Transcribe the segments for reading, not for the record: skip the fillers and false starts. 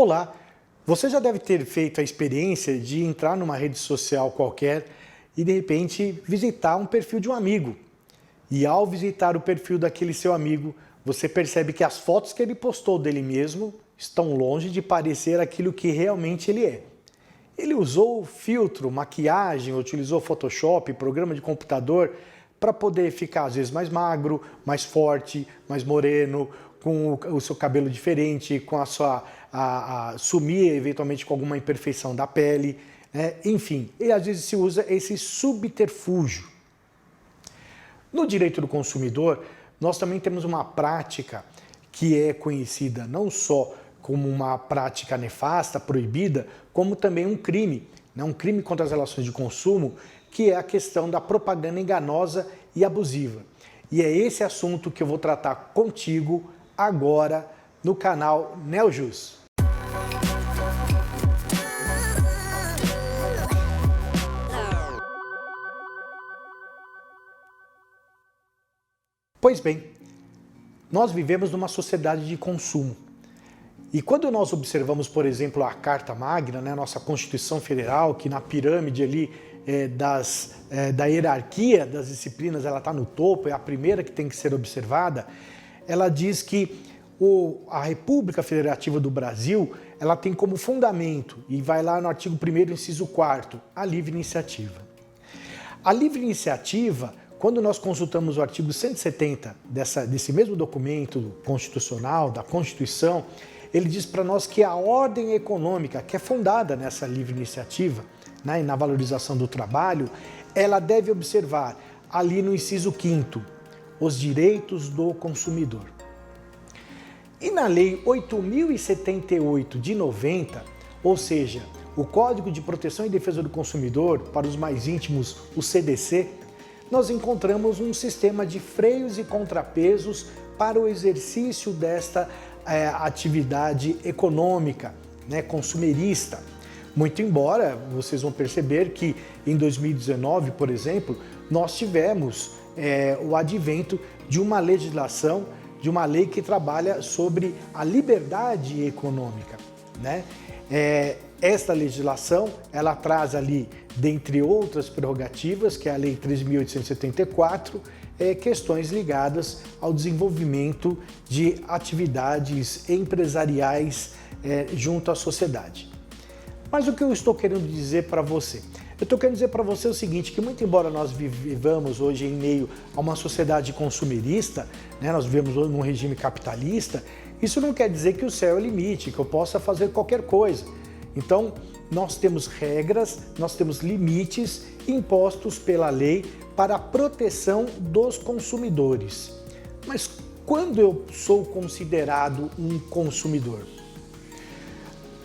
Olá! Você já deve ter feito a experiência de entrar numa rede social qualquer e de repente visitar um perfil de um amigo. E ao visitar o perfil daquele seu amigo, você percebe que as fotos que ele postou dele mesmo estão longe de parecer aquilo que realmente ele é. Ele usou filtro, maquiagem, utilizou Photoshop, programa de computador para poder ficar às vezes mais magro, mais forte, mais moreno, com o seu cabelo diferente, com a sua sumir eventualmente com alguma imperfeição da pele, né? Enfim, e às vezes se usa esse subterfúgio. No direito do consumidor, nós também temos uma prática que é conhecida não só como uma prática nefasta, proibida, como também um crime, né? Um crime contra as relações de consumo, que é a questão da propaganda enganosa e abusiva. E é esse assunto que eu vou tratar contigo agora no canal Neojus. Pois bem, nós vivemos numa sociedade de consumo. E quando nós observamos, por exemplo, a Carta Magna, né, a nossa Constituição Federal, que na pirâmide ali da hierarquia das disciplinas, ela está no topo, é a primeira que tem que ser observada, ela diz que a República Federativa do Brasil, ela tem como fundamento, e vai lá no artigo 1º, inciso 4º, a livre iniciativa. A livre iniciativa, quando nós consultamos o artigo 170 desse mesmo documento constitucional, da Constituição, ele diz para nós que a ordem econômica, que é fundada nessa livre iniciativa, né, e na valorização do trabalho, ela deve observar ali no inciso 5º, os direitos do consumidor. E na Lei 8.078 de 90, ou seja, o Código de Proteção e Defesa do Consumidor, para os mais íntimos, o CDC, nós encontramos um sistema de freios e contrapesos para o exercício desta atividade econômica, né, consumerista. Muito embora vocês vão perceber que em 2019, por exemplo, nós tivemos o advento de uma legislação, de uma lei que trabalha sobre a liberdade econômica, né? Esta legislação, ela traz ali, dentre outras prerrogativas, que é a Lei 13.874, questões ligadas ao desenvolvimento de atividades empresariais junto à sociedade. Mas o que eu estou querendo dizer para você? Eu estou querendo dizer para você o seguinte, que muito embora nós vivamos hoje em meio a uma sociedade consumerista, né, nós vivemos hoje num regime capitalista, isso não quer dizer que o céu é o limite, que eu possa fazer qualquer coisa. Então, nós temos regras, nós temos limites impostos pela lei para a proteção dos consumidores. Mas quando eu sou considerado um consumidor?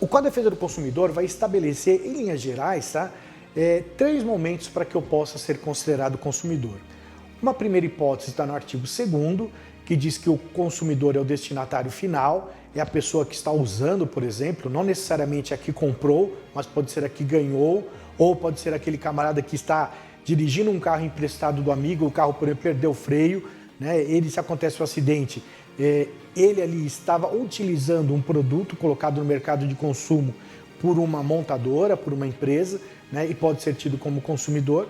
O Código de Defesa do Consumidor vai estabelecer, em linhas gerais, tá, 3 momentos para que eu possa ser considerado consumidor. Uma primeira hipótese está no artigo 2º, que diz que o consumidor é o destinatário final, é a pessoa que está usando, por exemplo, não necessariamente a que comprou, mas pode ser a que ganhou, ou pode ser aquele camarada que está dirigindo um carro emprestado do amigo, o carro, por exemplo, perdeu o freio, né? Ele, se acontece um acidente, ele ali estava utilizando um produto colocado no mercado de consumo por uma montadora, por uma empresa, né? E pode ser tido como consumidor.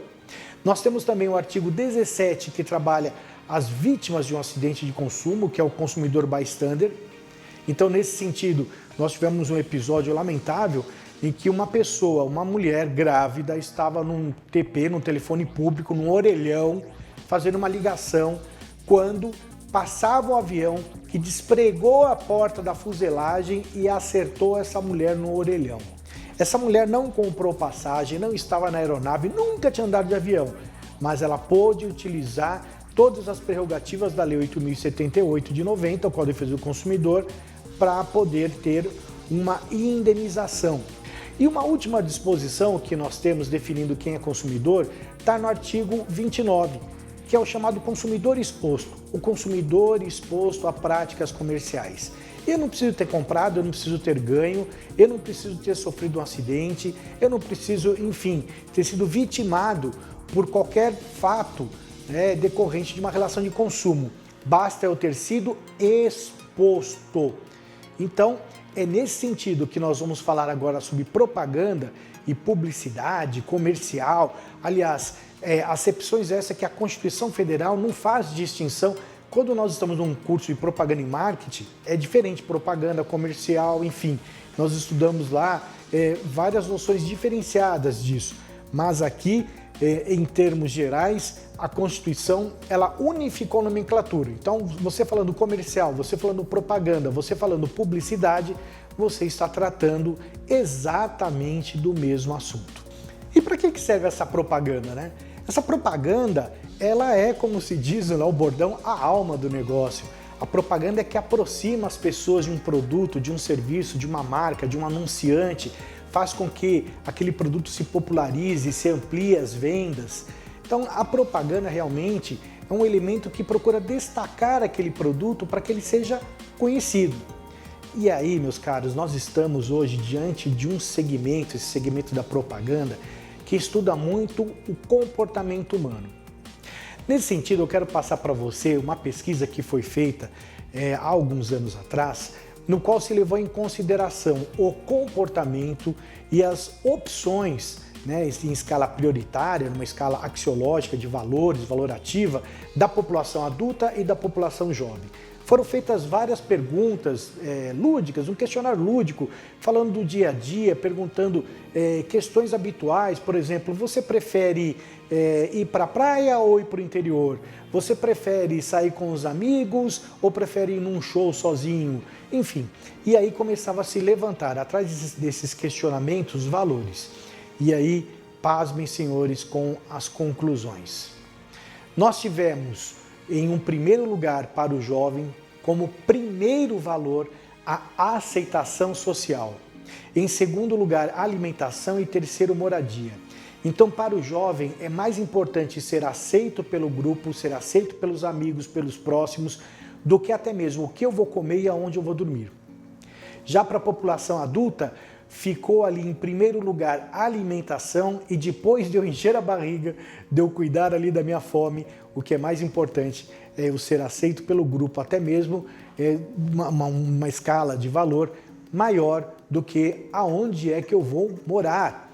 Nós temos também o artigo 17, que trabalha as vítimas de um acidente de consumo, que é o consumidor bystander. Então, nesse sentido, nós tivemos um episódio lamentável em que uma pessoa, uma mulher grávida, estava num TP, num telefone público, num orelhão, fazendo uma ligação, quando passava um avião que despregou a porta da fuselagem e acertou essa mulher no orelhão. Essa mulher não comprou passagem, não estava na aeronave, nunca tinha andado de avião, mas ela pôde utilizar todas as prerrogativas da Lei 8.078 de 90, o Código de Defesa do Consumidor, para poder ter uma indenização. E uma última disposição que nós temos definindo quem é consumidor está no artigo 29, que é o chamado consumidor exposto, o consumidor exposto a práticas comerciais. Eu não preciso ter comprado, eu não preciso ter ganho, eu não preciso ter sofrido um acidente, eu não preciso, enfim, ter sido vitimado por qualquer fato, né, decorrente de uma relação de consumo. Basta eu ter sido exposto. Então, é nesse sentido que nós vamos falar agora sobre propaganda e publicidade comercial. Aliás, acepções essa que a Constituição Federal não faz distinção. Quando nós estamos num curso de propaganda e marketing, é diferente, propaganda comercial, enfim. Nós estudamos lá várias noções diferenciadas disso. Mas aqui, em termos gerais, a Constituição, ela unificou a nomenclatura. Então, você falando comercial, você falando propaganda, você falando publicidade, você está tratando exatamente do mesmo assunto. E para que serve essa propaganda, né? Essa propaganda, ela é, como se diz lá o bordão, a alma do negócio. A propaganda é que aproxima as pessoas de um produto, de um serviço, de uma marca, de um anunciante, faz com que aquele produto se popularize, se amplie as vendas. Então, a propaganda realmente é um elemento que procura destacar aquele produto para que ele seja conhecido. E aí, meus caros, nós estamos hoje diante de um segmento, esse segmento da propaganda, que estuda muito o comportamento humano. Nesse sentido, eu quero passar para você uma pesquisa que foi feita há alguns anos atrás, no qual se levou em consideração o comportamento e as opções, né, em escala prioritária, numa escala axiológica de valores, valorativa, da população adulta e da população jovem. Foram feitas várias perguntas lúdicas, um questionário lúdico, falando do dia a dia, perguntando questões habituais, por exemplo, você prefere ir para a praia ou ir para o interior? Você prefere sair com os amigos ou prefere ir num show sozinho? Enfim, e aí começava a se levantar, atrás desses questionamentos, valores. E aí, pasmem, senhores, com as conclusões. Nós tivemos, em um primeiro lugar para o jovem, como primeiro valor, a aceitação social. Em segundo lugar, alimentação e terceiro, moradia. Então, para o jovem, é mais importante ser aceito pelo grupo, ser aceito pelos amigos, pelos próximos, do que até mesmo o que eu vou comer e aonde eu vou dormir. Já para a população adulta, ficou ali em primeiro lugar a alimentação e depois de eu encher a barriga, de eu cuidar ali da minha fome, o que é mais importante é eu ser aceito pelo grupo, até mesmo uma escala de valor maior do que aonde é que eu vou morar.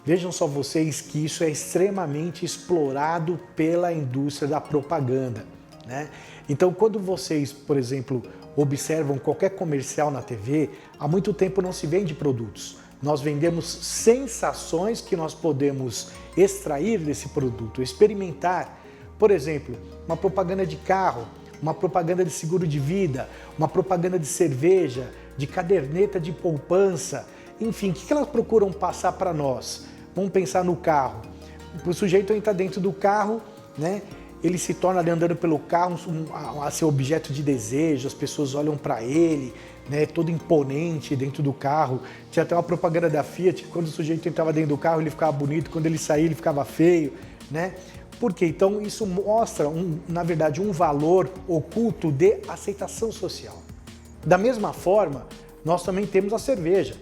Vejam só vocês que isso é extremamente explorado pela indústria da propaganda, né? Então, quando vocês, por exemplo, observam qualquer comercial na TV, há muito tempo não se vende produtos. Nós vendemos sensações que nós podemos extrair desse produto, experimentar. Por exemplo, uma propaganda de carro, uma propaganda de seguro de vida, uma propaganda de cerveja, de caderneta de poupança. Enfim, o que elas procuram passar para nós? Vamos pensar no carro. O sujeito entra dentro do carro, né? Ele se torna ali andando pelo carro a seu objeto de desejo, as pessoas olham para ele, né, todo imponente dentro do carro. Tinha até uma propaganda da Fiat, que quando o sujeito entrava dentro do carro ele ficava bonito, quando ele saía ele ficava feio, né? Por quê? Então isso mostra, na verdade, um valor oculto de aceitação social. Da mesma forma, nós também temos a cerveja.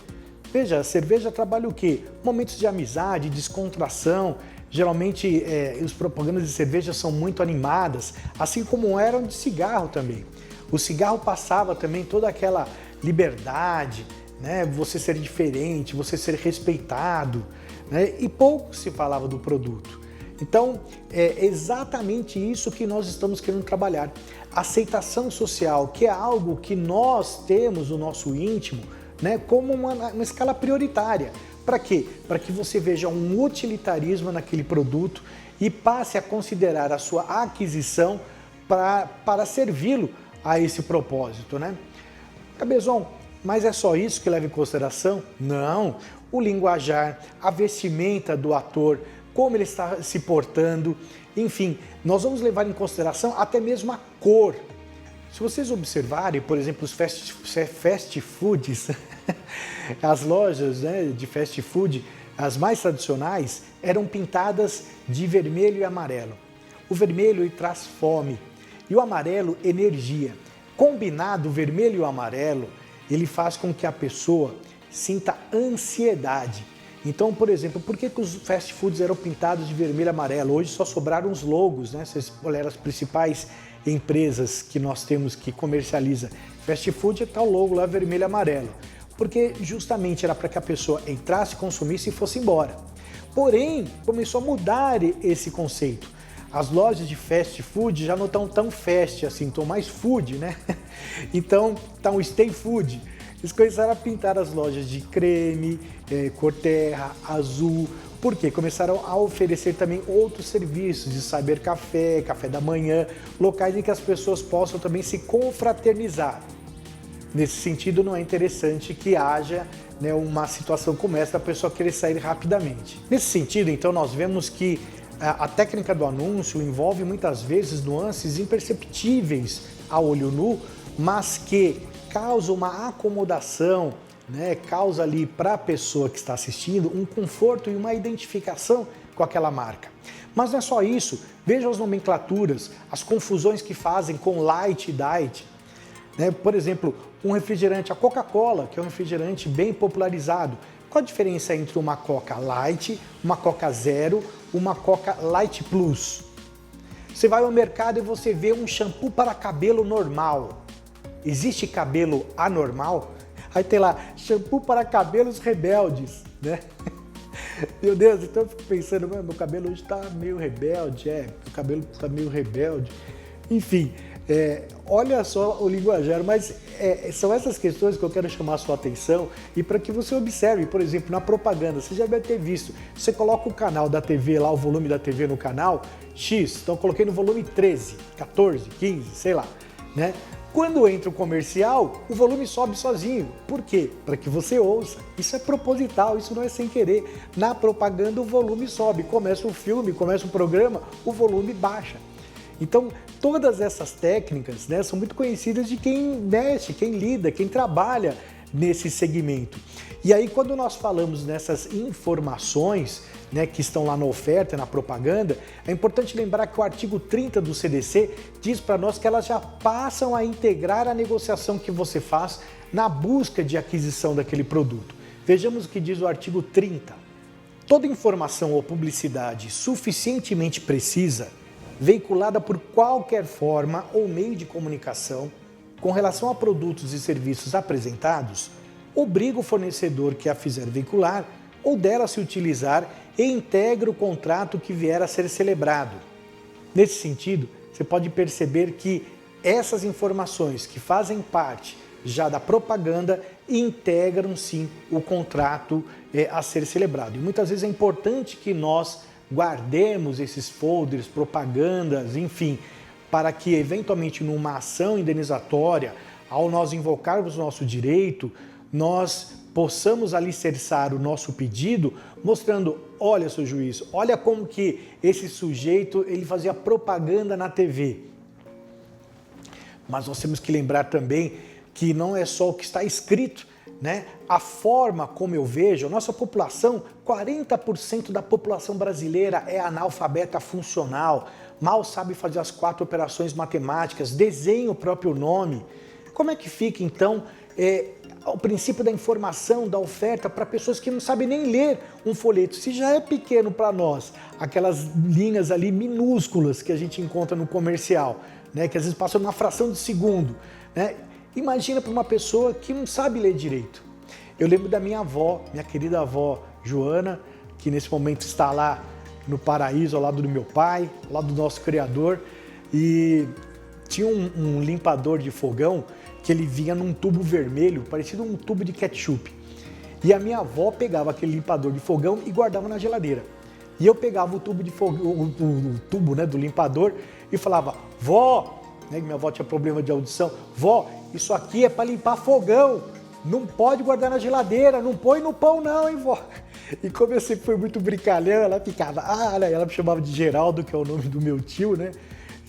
Veja, a cerveja trabalha o quê? Momentos de amizade, descontração. Geralmente, as propagandas de cerveja são muito animadas, assim como eram de cigarro também. O cigarro passava também toda aquela liberdade, né? Você ser diferente, você ser respeitado, né? E pouco se falava do produto. Então, é exatamente isso que nós estamos querendo trabalhar. Aceitação social, que é algo que nós temos no nosso íntimo, né, como uma escala prioritária. Para quê? Para que você veja um utilitarismo naquele produto e passe a considerar a sua aquisição para servi-lo a esse propósito, né? Cabezon, mas é só isso que leva em consideração? Não. O linguajar, a vestimenta do ator, como ele está se portando, enfim, nós vamos levar em consideração até mesmo a cor. Se vocês observarem, por exemplo, os fast foods, as lojas, né, de fast food, as mais tradicionais, eram pintadas de vermelho e amarelo. O vermelho ele traz fome e o amarelo energia. Combinado o vermelho e o amarelo, ele faz com que a pessoa sinta ansiedade. Então, por exemplo, por que os fast foods eram pintados de vermelho e amarelo? Hoje só sobraram os logos, né? Vocês olharam as principais empresas que nós temos que comercializa Fast food está o logo lá vermelho e amarelo, porque justamente era para que a pessoa entrasse, consumisse e fosse embora. Porém, começou a mudar esse conceito. As lojas de fast food já não estão tão fast assim, estão mais food, né? Então, tá um stay food. Eles começaram a pintar as lojas de creme, cor terra, azul. Por quê? Começaram a oferecer também outros serviços de cybercafé, café da manhã, locais em que as pessoas possam também se confraternizar. Nesse sentido, não é interessante que haja, né, uma situação como essa, a pessoa querer sair rapidamente. Nesse sentido, então, nós vemos que a técnica do anúncio envolve muitas vezes nuances imperceptíveis a olho nu, mas que causa uma acomodação, né, causa ali para a pessoa que está assistindo um conforto e uma identificação com aquela marca. Mas não é só isso, vejam as nomenclaturas, as confusões que fazem com light e diet. Né? Por exemplo, um refrigerante, a Coca-Cola, que é um refrigerante bem popularizado. Qual a diferença entre uma Coca Light, uma Coca Zero, uma Coca Light Plus? Você vai ao mercado e você vê um shampoo para cabelo normal. Existe cabelo anormal? Aí tem lá, shampoo para cabelos rebeldes, né? Meu Deus, então eu fico pensando, meu cabelo hoje está meio rebelde, o cabelo está meio rebelde. Enfim, olha só o linguajar, mas são essas questões que eu quero chamar a sua atenção e para que você observe, por exemplo, na propaganda, você já deve ter visto, você coloca o canal da TV lá, o volume da TV no canal X, então eu coloquei no volume 13, 14, 15, sei lá, né? Quando entra o comercial, o volume sobe sozinho. Por quê? Para que você ouça. Isso é proposital, isso não é sem querer. Na propaganda o volume sobe, começa o filme, começa o programa, o volume baixa. Então, todas essas técnicas, né, são muito conhecidas de quem mexe, quem lida, quem trabalha nesse segmento. E aí, quando nós falamos nessas informações, né, que estão lá na oferta, na propaganda, é importante lembrar que o artigo 30 do CDC diz para nós que elas já passam a integrar a negociação que você faz na busca de aquisição daquele produto. Vejamos o que diz o artigo 30. Toda informação ou publicidade suficientemente precisa, veiculada por qualquer forma ou meio de comunicação, com relação a produtos e serviços apresentados, obriga o fornecedor que a fizer veicular ou dela se utilizar e integra o contrato que vier a ser celebrado. Nesse sentido, você pode perceber que essas informações que fazem parte já da propaganda integram sim o contrato a ser celebrado. E muitas vezes é importante que nós guardemos esses folders, propagandas, enfim, para que eventualmente numa ação indenizatória, ao nós invocarmos o nosso direito, nós possamos alicerçar o nosso pedido mostrando, olha, seu juiz, olha como que esse sujeito ele fazia propaganda na TV. Mas nós temos que lembrar também que não é só o que está escrito, né? A forma como eu vejo, a nossa população, 40% da população brasileira é analfabeta funcional, mal sabe fazer as 4 operações matemáticas, desenha o próprio nome. Como é que fica então o princípio da informação, da oferta para pessoas que não sabem nem ler um folheto? Se já é pequeno para nós, aquelas linhas ali minúsculas que a gente encontra no comercial, né, que às vezes passam numa fração de segundo, né? Imagina para uma pessoa que não sabe ler direito. Eu lembro da minha avó, minha querida avó Joana, que nesse momento está lá no paraíso, ao lado do meu pai, ao lado do nosso Criador, e tinha um limpador de fogão que ele vinha num tubo vermelho, parecido um tubo de ketchup. E a minha avó pegava aquele limpador de fogão e guardava na geladeira. E eu pegava o tubo de fogão, o tubo, né, do limpador e falava, vó, né, minha avó tinha problema de audição, vó, isso aqui é para limpar fogão, não pode guardar na geladeira, não põe no pão não, hein, vó? E como eu sempre fui muito brincalhão, ela ficava, ela me chamava de Geraldo, que é o nome do meu tio, né?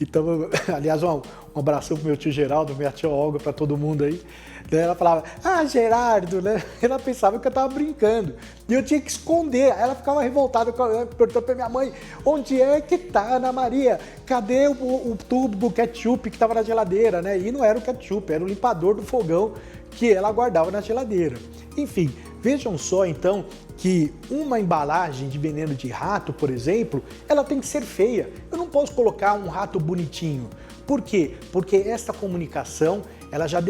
Então, aliás, um abração pro meu tio Geraldo, minha tia Olga, para todo mundo aí. Daí ela falava, Gerardo, né? Ela pensava que eu tava brincando. E eu tinha que esconder. Aí ela ficava revoltada, perguntou pra minha mãe, onde é que tá, Ana Maria? Cadê o tubo do ketchup que tava na geladeira, né? E não era o ketchup, era o limpador do fogão que ela guardava na geladeira. Enfim, vejam só então que uma embalagem de veneno de rato, por exemplo, ela tem que ser feia. Eu não posso colocar um rato bonitinho. Por quê? Porque esta comunicação ela já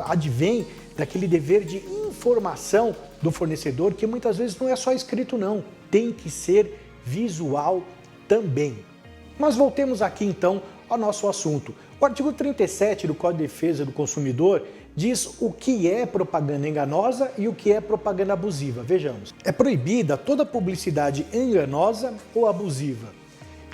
advém daquele dever de informação do fornecedor, que muitas vezes não é só escrito não, tem que ser visual também. Mas voltemos aqui então ao nosso assunto. O artigo 37 do Código de Defesa do Consumidor diz o que é propaganda enganosa e o que é propaganda abusiva. Vejamos. É proibida toda publicidade enganosa ou abusiva.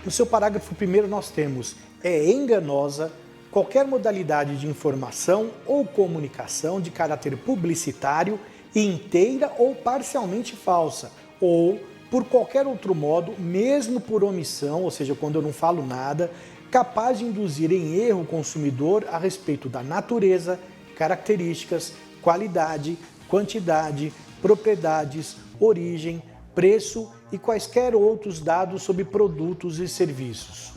No seu parágrafo 1º nós temos: é enganosa qualquer modalidade de informação ou comunicação de caráter publicitário inteira ou parcialmente falsa, ou por qualquer outro modo, mesmo por omissão, ou seja, quando eu não falo nada, capaz de induzir em erro o consumidor a respeito da natureza, características, qualidade, quantidade, propriedades, origem, preço e quaisquer outros dados sobre produtos e serviços.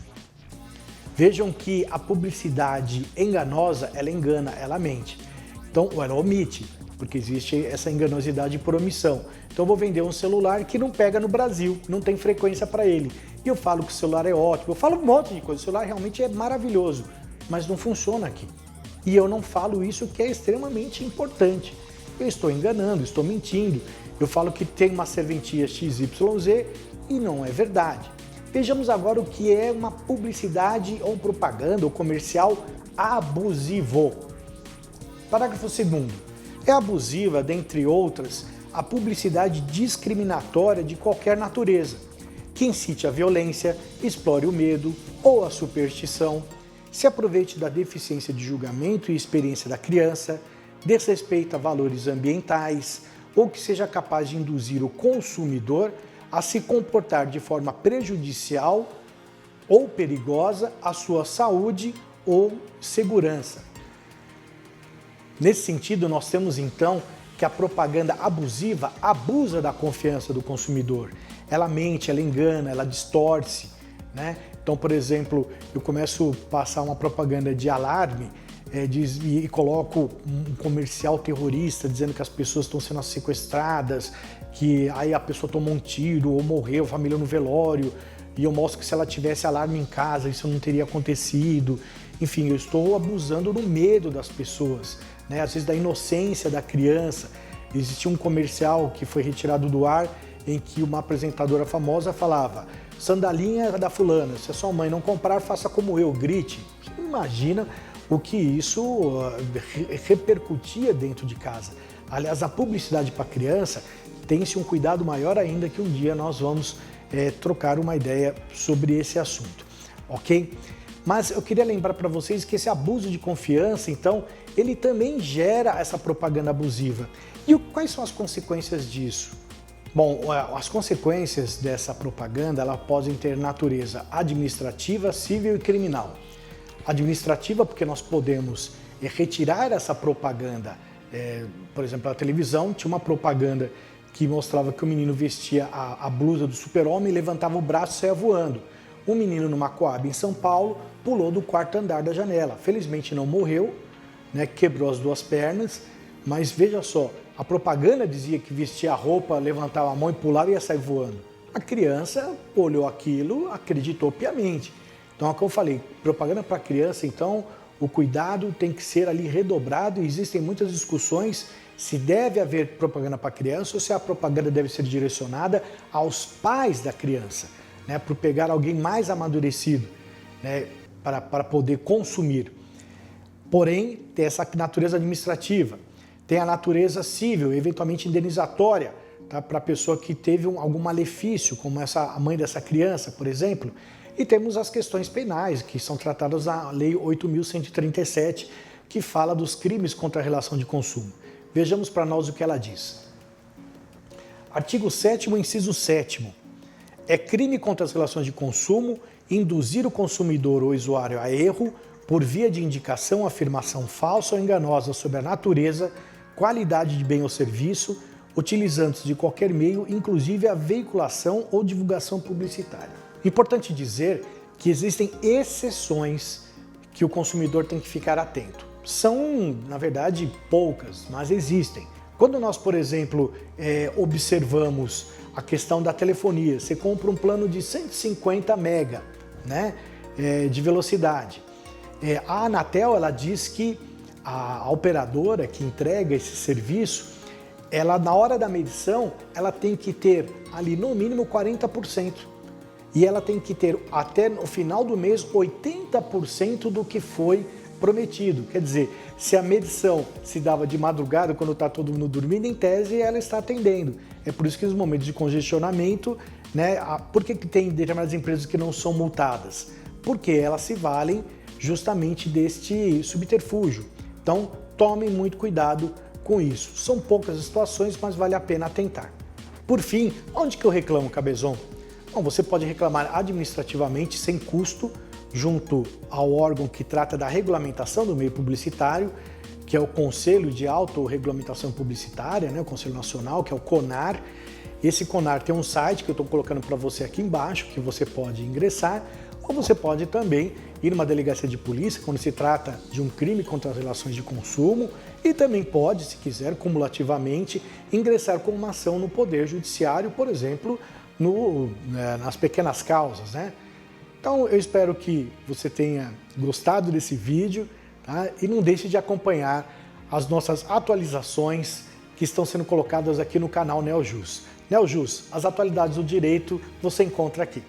Vejam que a publicidade enganosa, ela engana, ela mente. Então, ou ela omite, porque existe essa enganosidade por omissão. Então, eu vou vender um celular que não pega no Brasil, não tem frequência para ele. E eu falo que o celular é ótimo, eu falo um monte de coisa, o celular realmente é maravilhoso, mas não funciona aqui. E eu não falo isso, que é extremamente importante. Eu estou enganando, estou mentindo. Eu falo que tem uma serventia XYZ e não é verdade. Vejamos agora o que é uma publicidade ou propaganda ou comercial abusivo. Parágrafo 2º. É abusiva, dentre outras, a publicidade discriminatória de qualquer natureza, que incite a violência, explore o medo ou a superstição, se aproveite da deficiência de julgamento e experiência da criança, desrespeita valores ambientais ou que seja capaz de induzir o consumidor a se comportar de forma prejudicial ou perigosa à sua saúde ou segurança. Nesse sentido, nós temos então que a propaganda abusiva abusa da confiança do consumidor. Ela mente, ela engana, ela distorce, né? Então, por exemplo, eu começo a passar uma propaganda de alarme e coloco um comercial terrorista dizendo que as pessoas estão sendo sequestradas, que aí a pessoa tomou um tiro ou morreu, a família no velório, e eu mostro que se ela tivesse alarme em casa isso não teria acontecido. Enfim, eu estou abusando do medo das pessoas, né? Às vezes da inocência da criança. Existia um comercial que foi retirado do ar em que uma apresentadora famosa falava: sandalinha da fulana, se a sua mãe não comprar, faça como eu, grite. Você imagina o que isso repercutia dentro de casa. Aliás, a publicidade para criança tem-se um cuidado maior ainda, que um dia nós vamos trocar uma ideia sobre esse assunto, ok? Mas eu queria lembrar para vocês que esse abuso de confiança, então, ele também gera essa propaganda abusiva. E quais são as consequências disso? Bom, as consequências dessa propaganda, ela podem ter natureza administrativa, civil e criminal. Administrativa, porque nós podemos retirar essa propaganda. Por exemplo, a televisão tinha uma propaganda que mostrava que o menino vestia a blusa do super-homem, levantava o braço e saia voando. Um menino numa Coab em São Paulo pulou do 4º andar da janela. Felizmente não morreu, né, quebrou as 2 pernas, mas veja só, a propaganda dizia que vestia a roupa, levantava a mão e pulava e ia sair voando. A criança olhou aquilo, acreditou piamente. Então é o que eu falei, propaganda para criança, então o cuidado tem que ser ali redobrado, e existem muitas discussões se deve haver propaganda para criança ou se a propaganda deve ser direcionada aos pais da criança, né, para pegar alguém mais amadurecido, né, para poder consumir. Porém, tem essa natureza administrativa, tem a natureza civil, eventualmente indenizatória, tá, para a pessoa que teve algum malefício, como a mãe dessa criança, por exemplo. E temos as questões penais, que são tratadas na Lei 8.137, que fala dos crimes contra a relação de consumo. Vejamos para nós o que ela diz. Artigo 7º, inciso 7º. É crime contra as relações de consumo induzir o consumidor ou usuário a erro por via de indicação, afirmação falsa ou enganosa sobre a natureza, qualidade de bem ou serviço, utilizando-se de qualquer meio, inclusive a veiculação ou divulgação publicitária. Importante dizer que existem exceções que o consumidor tem que ficar atento. São, na verdade, poucas, mas existem. Quando nós, por exemplo, observamos a questão da telefonia, você compra um plano de 150 mega, né, de velocidade. A Anatel, ela diz que a operadora que entrega esse serviço, ela na hora da medição, ela tem que ter ali no mínimo 40%. E ela tem que ter até no final do mês 80% do que foi prometido. Quer dizer, se a medição se dava de madrugada, quando está todo mundo dormindo, em tese ela está atendendo. É por isso que nos momentos de congestionamento, né, por que tem determinadas empresas que não são multadas? Porque elas se valem justamente deste subterfúgio. Então, tomem muito cuidado com isso. São poucas situações, mas vale a pena atentar. Por fim, onde que eu reclamo, Cabezon? Bom, você pode reclamar administrativamente, sem custo, junto ao órgão que trata da regulamentação do meio publicitário, que é o Conselho de Autorregulamentação Publicitária, né, o Conselho Nacional, que é o CONAR. Esse CONAR tem um site que eu estou colocando para você aqui embaixo, que você pode ingressar, ou você pode também ir numa delegacia de polícia, quando se trata de um crime contra as relações de consumo, e também pode, se quiser, cumulativamente, ingressar com uma ação no Poder Judiciário, por exemplo, nas pequenas causas, né? Então, eu espero que você tenha gostado desse vídeo, tá? E não deixe de acompanhar as nossas atualizações que estão sendo colocadas aqui no canal NeoJus. NeoJus, as atualidades do direito você encontra aqui.